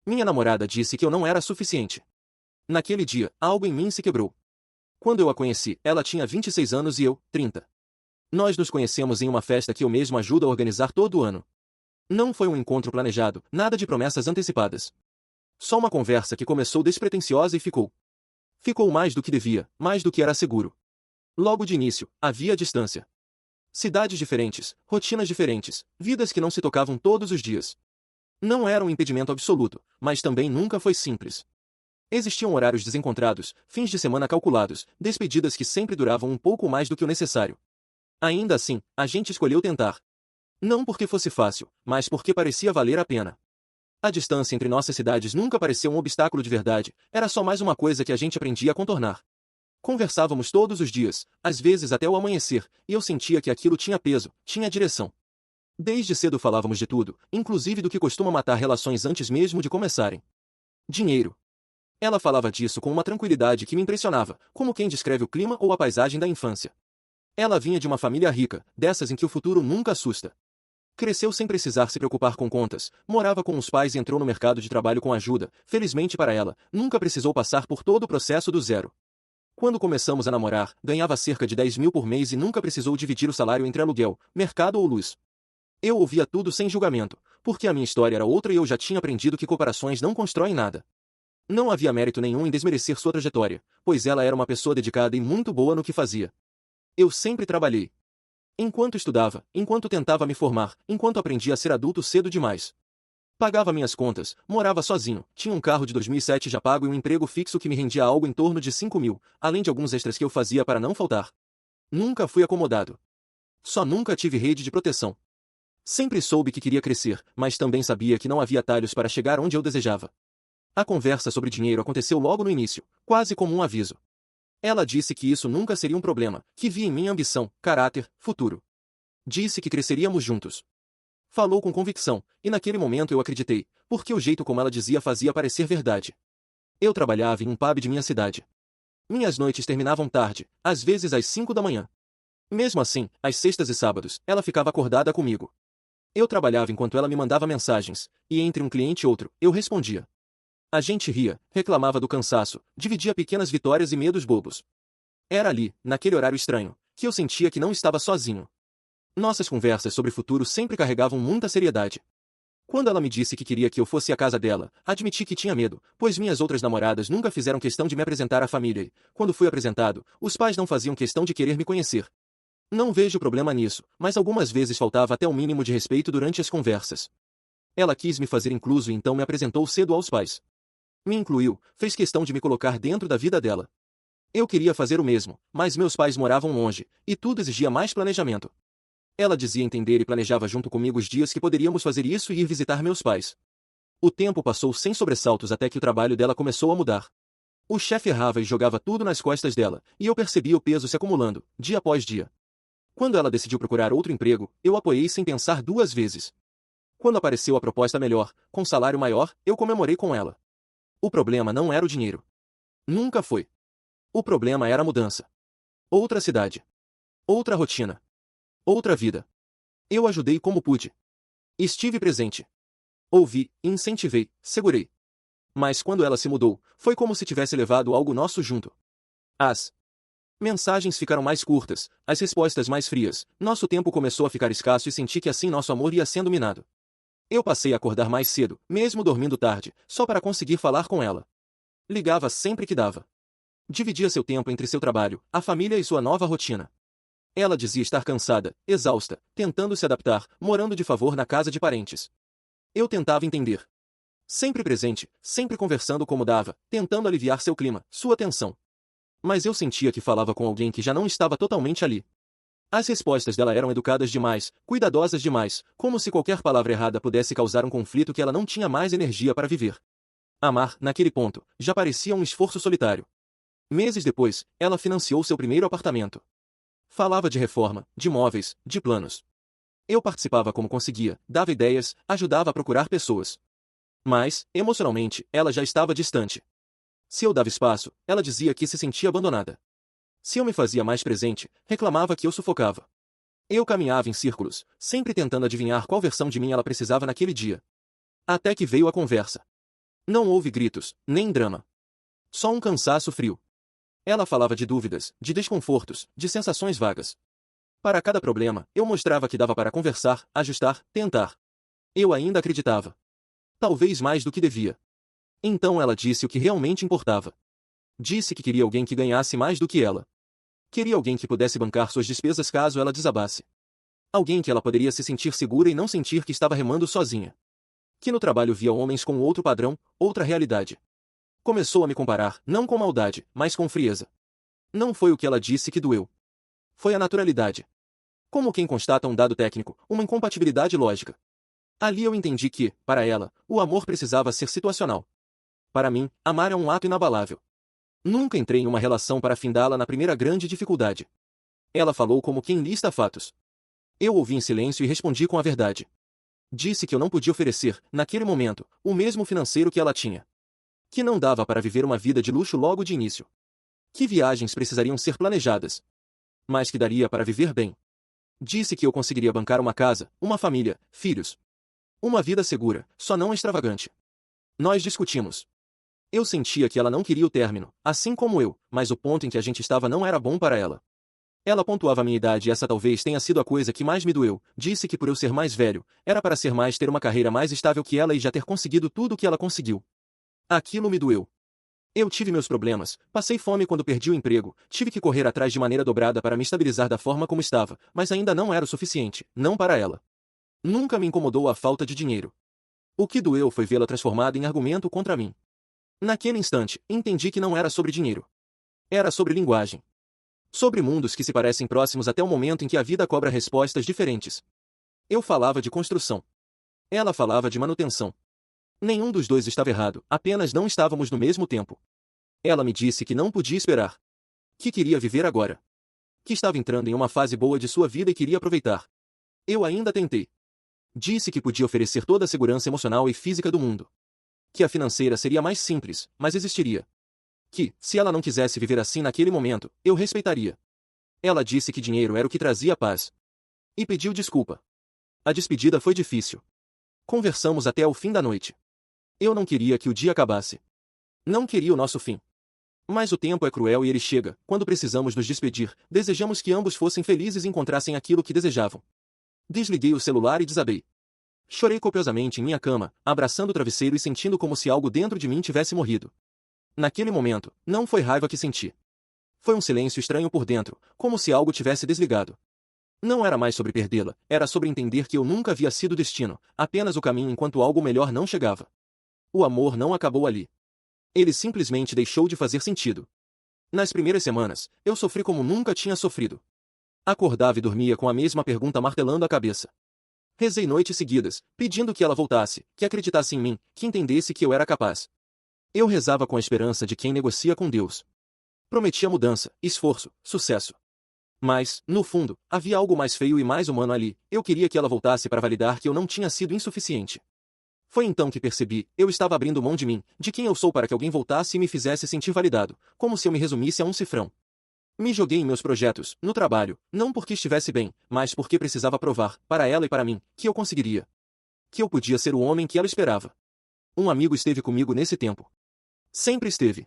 Minha namorada disse que eu não era suficiente. Naquele dia, algo em mim se quebrou. Quando eu a conheci, ela tinha 26 anos e eu, 30. Nós nos conhecemos em uma festa que eu mesmo ajudo a organizar todo ano. Não foi um encontro planejado, nada de promessas antecipadas. Só uma conversa que começou despretensiosa e ficou. Ficou mais do que devia, mais do que era seguro. Logo de início, havia distância. Cidades diferentes, rotinas diferentes, vidas que não se tocavam todos os dias. Não era um impedimento absoluto, mas também nunca foi simples. Existiam horários desencontrados, fins de semana calculados, despedidas que sempre duravam um pouco mais do que o necessário. Ainda assim, a gente escolheu tentar. Não porque fosse fácil, mas porque parecia valer a pena. A distância entre nossas cidades nunca pareceu um obstáculo de verdade, era só mais uma coisa que a gente aprendia a contornar. Conversávamos todos os dias, às vezes até o amanhecer, e eu sentia que aquilo tinha peso, tinha direção. Desde cedo falávamos de tudo, inclusive do que costuma matar relações antes mesmo de começarem. Dinheiro. Ela falava disso com uma tranquilidade que me impressionava, como quem descreve o clima ou a paisagem da infância. Ela vinha de uma família rica, dessas em que o futuro nunca assusta. Cresceu sem precisar se preocupar com contas, morava com os pais e entrou no mercado de trabalho com ajuda, felizmente para ela, nunca precisou passar por todo o processo do zero. Quando começamos a namorar, ganhava cerca de 10 mil por mês e nunca precisou dividir o salário entre aluguel, mercado ou luz. Eu ouvia tudo sem julgamento, porque a minha história era outra e eu já tinha aprendido que comparações não constroem nada. Não havia mérito nenhum em desmerecer sua trajetória, pois ela era uma pessoa dedicada e muito boa no que fazia. Eu sempre trabalhei. Enquanto estudava, enquanto tentava me formar, enquanto aprendia a ser adulto cedo demais. Pagava minhas contas, morava sozinho, tinha um carro de 2007 já pago e um emprego fixo que me rendia algo em torno de 5 mil, além de alguns extras que eu fazia para não faltar. Nunca fui acomodado. Só nunca tive rede de proteção. Sempre soube que queria crescer, mas também sabia que não havia atalhos para chegar onde eu desejava. A conversa sobre dinheiro aconteceu logo no início, quase como um aviso. Ela disse que isso nunca seria um problema, que via em mim ambição, caráter, futuro. Disse que cresceríamos juntos. Falou com convicção, e naquele momento eu acreditei, porque o jeito como ela dizia fazia parecer verdade. Eu trabalhava em um pub de minha cidade. Minhas noites terminavam tarde, às vezes às 5 da manhã. Mesmo assim, às sextas e sábados, ela ficava acordada comigo. Eu trabalhava enquanto ela me mandava mensagens, e entre um cliente e outro, eu respondia. A gente ria, reclamava do cansaço, dividia pequenas vitórias e medos bobos. Era ali, naquele horário estranho, que eu sentia que não estava sozinho. Nossas conversas sobre futuro sempre carregavam muita seriedade. Quando ela me disse que queria que eu fosse à casa dela, admiti que tinha medo, pois minhas outras namoradas nunca fizeram questão de me apresentar à família e, quando fui apresentado, os pais não faziam questão de querer me conhecer. Não vejo problema nisso, mas algumas vezes faltava até o mínimo de respeito durante as conversas. Ela quis me fazer incluso e então me apresentou cedo aos pais. Me incluiu, fez questão de me colocar dentro da vida dela. Eu queria fazer o mesmo, mas meus pais moravam longe, e tudo exigia mais planejamento. Ela dizia entender e planejava junto comigo os dias que poderíamos fazer isso e ir visitar meus pais. O tempo passou sem sobressaltos até que o trabalho dela começou a mudar. O chefe errava e jogava tudo nas costas dela, e eu percebia o peso se acumulando, dia após dia. Quando ela decidiu procurar outro emprego, eu apoiei sem pensar duas vezes. Quando apareceu a proposta melhor, com salário maior, eu comemorei com ela. O problema não era o dinheiro. Nunca foi. O problema era a mudança. Outra cidade. Outra rotina. Outra vida. Eu ajudei como pude. Estive presente. Ouvi, incentivei, segurei. Mas quando ela se mudou, foi como se tivesse levado algo nosso junto. As mensagens ficaram mais curtas, as respostas mais frias, nosso tempo começou a ficar escasso e senti que assim nosso amor ia sendo minado. Eu passei a acordar mais cedo, mesmo dormindo tarde, só para conseguir falar com ela. Ligava sempre que dava. Dividia seu tempo entre seu trabalho, a família e sua nova rotina. Ela dizia estar cansada, exausta, tentando se adaptar, morando de favor na casa de parentes. Eu tentava entender. Sempre presente, sempre conversando como dava, tentando aliviar seu clima, sua tensão. Mas eu sentia que falava com alguém que já não estava totalmente ali. As respostas dela eram educadas demais, cuidadosas demais, como se qualquer palavra errada pudesse causar um conflito que ela não tinha mais energia para viver. Amar, naquele ponto, já parecia um esforço solitário. Meses depois, ela financiou seu primeiro apartamento. Falava de reforma, de móveis, de planos. Eu participava como conseguia, dava ideias, ajudava a procurar pessoas. Mas, emocionalmente, ela já estava distante. Se eu dava espaço, ela dizia que se sentia abandonada. Se eu me fazia mais presente, reclamava que eu sufocava. Eu caminhava em círculos, sempre tentando adivinhar qual versão de mim ela precisava naquele dia. Até que veio a conversa. Não houve gritos, nem drama. Só um cansaço frio. Ela falava de dúvidas, de desconfortos, de sensações vagas. Para cada problema, eu mostrava que dava para conversar, ajustar, tentar. Eu ainda acreditava. Talvez mais do que devia. Então ela disse o que realmente importava. Disse que queria alguém que ganhasse mais do que ela. Queria alguém que pudesse bancar suas despesas caso ela desabasse. Alguém que ela poderia se sentir segura e não sentir que estava remando sozinha. Que no trabalho via homens com outro padrão, outra realidade. Começou a me comparar, não com maldade, mas com frieza. Não foi o que ela disse que doeu. Foi a naturalidade. Como quem constata um dado técnico, uma incompatibilidade lógica. Ali eu entendi que, para ela, o amor precisava ser situacional. Para mim, amar é um ato inabalável. Nunca entrei em uma relação para findá-la na primeira grande dificuldade. Ela falou como quem lista fatos. Eu ouvi em silêncio e respondi com a verdade. Disse que eu não podia oferecer, naquele momento, o mesmo financeiro que ela tinha. Que não dava para viver uma vida de luxo logo de início. Que viagens precisariam ser planejadas. Mas que daria para viver bem. Disse que eu conseguiria bancar uma casa, uma família, filhos. Uma vida segura, só não extravagante. Nós discutimos. Eu sentia que ela não queria o término, assim como eu, mas o ponto em que a gente estava não era bom para ela. Ela pontuava a minha idade e essa talvez tenha sido a coisa que mais me doeu. Disse que por eu ser mais velho, era para ser mais ter uma carreira mais estável que ela e já ter conseguido tudo o que ela conseguiu. Aquilo me doeu. Eu tive meus problemas, passei fome quando perdi o emprego, tive que correr atrás de maneira dobrada para me estabilizar da forma como estava, mas ainda não era o suficiente, não para ela. Nunca me incomodou a falta de dinheiro. O que doeu foi vê-la transformada em argumento contra mim. Naquele instante, entendi que não era sobre dinheiro. Era sobre linguagem. Sobre mundos que se parecem próximos até o momento em que a vida cobra respostas diferentes. Eu falava de construção. Ela falava de manutenção. Nenhum dos dois estava errado, apenas não estávamos no mesmo tempo. Ela me disse que não podia esperar. Que queria viver agora. Que estava entrando em uma fase boa de sua vida e queria aproveitar. Eu ainda tentei. Disse que podia oferecer toda a segurança emocional e física do mundo. Que a financeira seria mais simples, mas existiria. Que, se ela não quisesse viver assim naquele momento, eu respeitaria. Ela disse que dinheiro era o que trazia paz. E pediu desculpa. A despedida foi difícil. Conversamos até o fim da noite. Eu não queria que o dia acabasse. Não queria o nosso fim. Mas o tempo é cruel e ele chega, quando precisamos nos despedir, desejamos que ambos fossem felizes e encontrassem aquilo que desejavam. Desliguei o celular e desabei. Chorei copiosamente em minha cama, abraçando o travesseiro e sentindo como se algo dentro de mim tivesse morrido. Naquele momento, não foi raiva que senti. Foi um silêncio estranho por dentro, como se algo tivesse desligado. Não era mais sobre perdê-la, era sobre entender que eu nunca havia sido destino, apenas o caminho enquanto algo melhor não chegava. O amor não acabou ali. Ele simplesmente deixou de fazer sentido. Nas primeiras semanas, eu sofri como nunca tinha sofrido. Acordava e dormia com a mesma pergunta martelando a cabeça. Rezei noites seguidas, pedindo que ela voltasse, que acreditasse em mim, que entendesse que eu era capaz. Eu rezava com a esperança de quem negocia com Deus. Prometia mudança, esforço, sucesso. Mas, no fundo, havia algo mais feio e mais humano ali. Eu queria que ela voltasse para validar que eu não tinha sido insuficiente. Foi então que percebi, eu estava abrindo mão de mim, de quem eu sou para que alguém voltasse e me fizesse sentir validado, como se eu me resumisse a um cifrão. Me joguei em meus projetos, no trabalho, não porque estivesse bem, mas porque precisava provar, para ela e para mim, que eu conseguiria. Que eu podia ser o homem que ela esperava. Um amigo esteve comigo nesse tempo. Sempre esteve.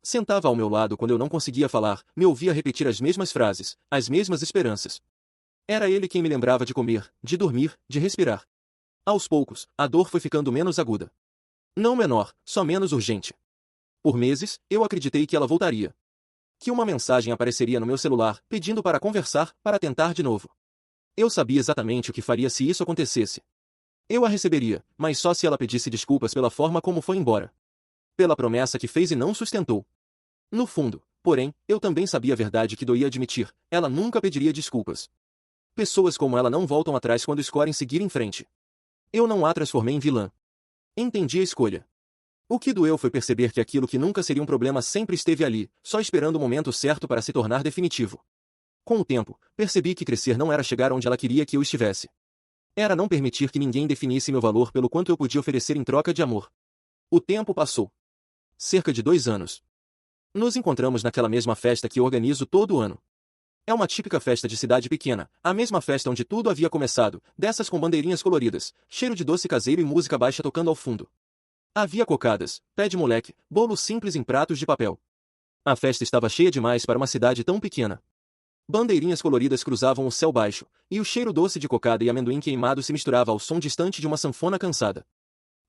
Sentava ao meu lado quando eu não conseguia falar, me ouvia repetir as mesmas frases, as mesmas esperanças. Era ele quem me lembrava de comer, de dormir, de respirar. Aos poucos, a dor foi ficando menos aguda. Não menor, só menos urgente. Por meses, eu acreditei que ela voltaria. Que uma mensagem apareceria no meu celular, pedindo para conversar, para tentar de novo. Eu sabia exatamente o que faria se isso acontecesse. Eu a receberia, mas só se ela pedisse desculpas pela forma como foi embora. Pela promessa que fez e não sustentou. No fundo, porém, eu também sabia a verdade que doía admitir, ela nunca pediria desculpas. Pessoas como ela não voltam atrás quando escolhem seguir em frente. Eu não a transformei em vilã. Entendi a escolha. O que doeu foi perceber que aquilo que nunca seria um problema sempre esteve ali, só esperando o momento certo para se tornar definitivo. Com o tempo, percebi que crescer não era chegar onde ela queria que eu estivesse. Era não permitir que ninguém definisse meu valor pelo quanto eu podia oferecer em troca de amor. O tempo passou. Cerca de 2 anos. Nos encontramos naquela mesma festa que eu organizo todo ano. É uma típica festa de cidade pequena, a mesma festa onde tudo havia começado, dessas com bandeirinhas coloridas, cheiro de doce caseiro e música baixa tocando ao fundo. Havia cocadas, pé de moleque, bolo simples em pratos de papel. A festa estava cheia demais para uma cidade tão pequena. Bandeirinhas coloridas cruzavam o céu baixo, e o cheiro doce de cocada e amendoim queimado se misturava ao som distante de uma sanfona cansada.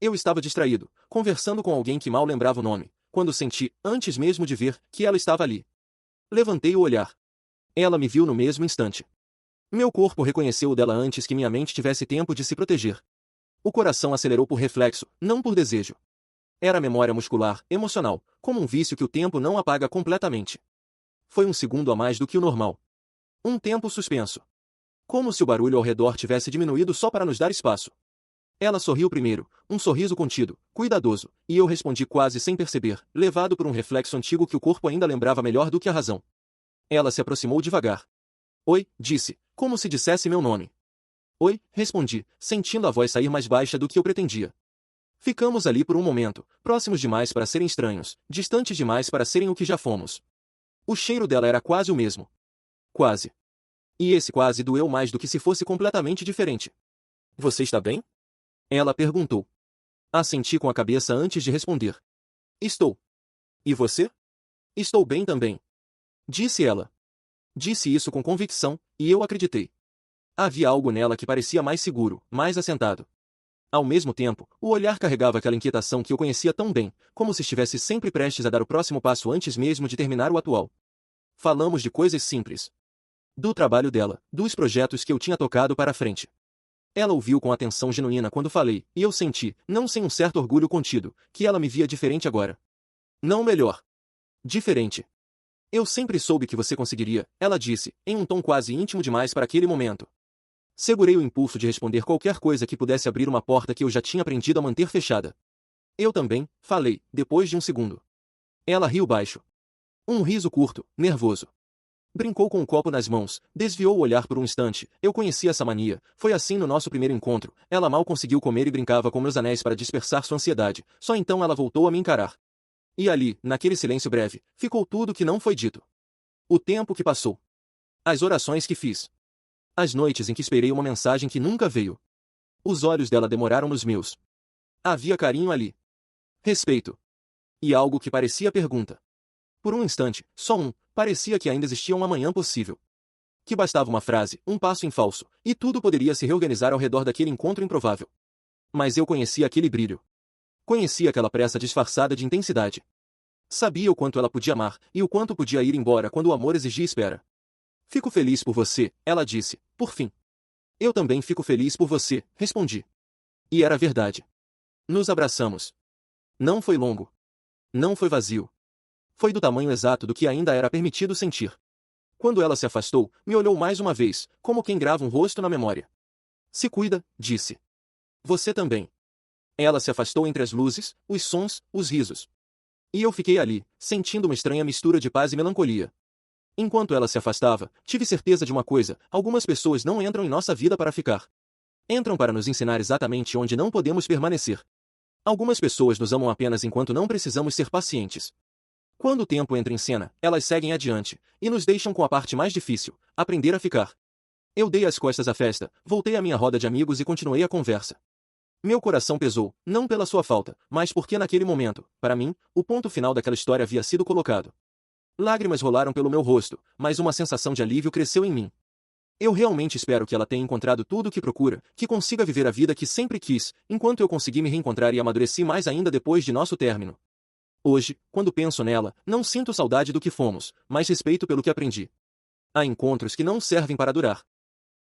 Eu estava distraído, conversando com alguém que mal lembrava o nome, quando senti, antes mesmo de ver, que ela estava ali. Levantei o olhar. Ela me viu no mesmo instante. Meu corpo reconheceu o dela antes que minha mente tivesse tempo de se proteger. O coração acelerou por reflexo, não por desejo. Era memória muscular, emocional, como um vício que o tempo não apaga completamente. Foi um segundo a mais do que o normal. Um tempo suspenso. Como se o barulho ao redor tivesse diminuído só para nos dar espaço. Ela sorriu primeiro, um sorriso contido, cuidadoso, e eu respondi quase sem perceber, levado por um reflexo antigo que o corpo ainda lembrava melhor do que a razão. Ela se aproximou devagar. Oi, disse, como se dissesse meu nome. Oi, respondi, sentindo a voz sair mais baixa do que eu pretendia. Ficamos ali por um momento, próximos demais para serem estranhos, distantes demais para serem o que já fomos. O cheiro dela era quase o mesmo. Quase. E esse quase doeu mais do que se fosse completamente diferente. Você está bem? Ela perguntou. Assenti com a cabeça antes de responder. Estou. E você? Estou bem também. Disse ela. Disse isso com convicção, e eu acreditei. Havia algo nela que parecia mais seguro, mais assentado. Ao mesmo tempo, o olhar carregava aquela inquietação que eu conhecia tão bem, como se estivesse sempre prestes a dar o próximo passo antes mesmo de terminar o atual. Falamos de coisas simples. Do trabalho dela, dos projetos que eu tinha tocado para a frente. Ela ouviu com atenção genuína quando falei, e eu senti, não sem um certo orgulho contido, que ela me via diferente agora. Não melhor. Diferente. Eu sempre soube que você conseguiria, ela disse, em um tom quase íntimo demais para aquele momento. Segurei o impulso de responder qualquer coisa que pudesse abrir uma porta que eu já tinha aprendido a manter fechada. Eu também, falei, depois de um segundo. Ela riu baixo. Um riso curto, nervoso. Brincou com um copo nas mãos, desviou o olhar por um instante. Eu conhecia essa mania, foi assim no nosso primeiro encontro. Ela mal conseguiu comer e brincava com meus anéis para dispersar sua ansiedade, só então ela voltou a me encarar. E ali, naquele silêncio breve, ficou tudo que não foi dito. O tempo que passou. As orações que fiz. As noites em que esperei uma mensagem que nunca veio. Os olhos dela demoraram nos meus. Havia carinho ali. Respeito. E algo que parecia pergunta. Por um instante, só um, parecia que ainda existia um amanhã possível. Que bastava uma frase, um passo em falso, e tudo poderia se reorganizar ao redor daquele encontro improvável. Mas eu conhecia aquele brilho. Conhecia aquela pressa disfarçada de intensidade. Sabia o quanto ela podia amar, e o quanto podia ir embora quando o amor exigia espera. Fico feliz por você, ela disse, por fim. Eu também fico feliz por você, respondi. E era verdade. Nos abraçamos. Não foi longo. Não foi vazio. Foi do tamanho exato do que ainda era permitido sentir. Quando ela se afastou, me olhou mais uma vez, como quem grava um rosto na memória. Se cuida, disse. Você também. Ela se afastou entre as luzes, os sons, os risos. E eu fiquei ali, sentindo uma estranha mistura de paz e melancolia. Enquanto ela se afastava, tive certeza de uma coisa: algumas pessoas não entram em nossa vida para ficar. Entram para nos ensinar exatamente onde não podemos permanecer. Algumas pessoas nos amam apenas enquanto não precisamos ser pacientes. Quando o tempo entra em cena, elas seguem adiante, e nos deixam com a parte mais difícil, aprender a ficar. Eu dei as costas à festa, voltei à minha roda de amigos e continuei a conversa. Meu coração pesou, não pela sua falta, mas porque naquele momento, para mim, o ponto final daquela história havia sido colocado. Lágrimas rolaram pelo meu rosto, mas uma sensação de alívio cresceu em mim. Eu realmente espero que ela tenha encontrado tudo o que procura, que consiga viver a vida que sempre quis, enquanto eu consegui me reencontrar e amadureci mais ainda depois de nosso término. Hoje, quando penso nela, não sinto saudade do que fomos, mas respeito pelo que aprendi. Há encontros que não servem para durar.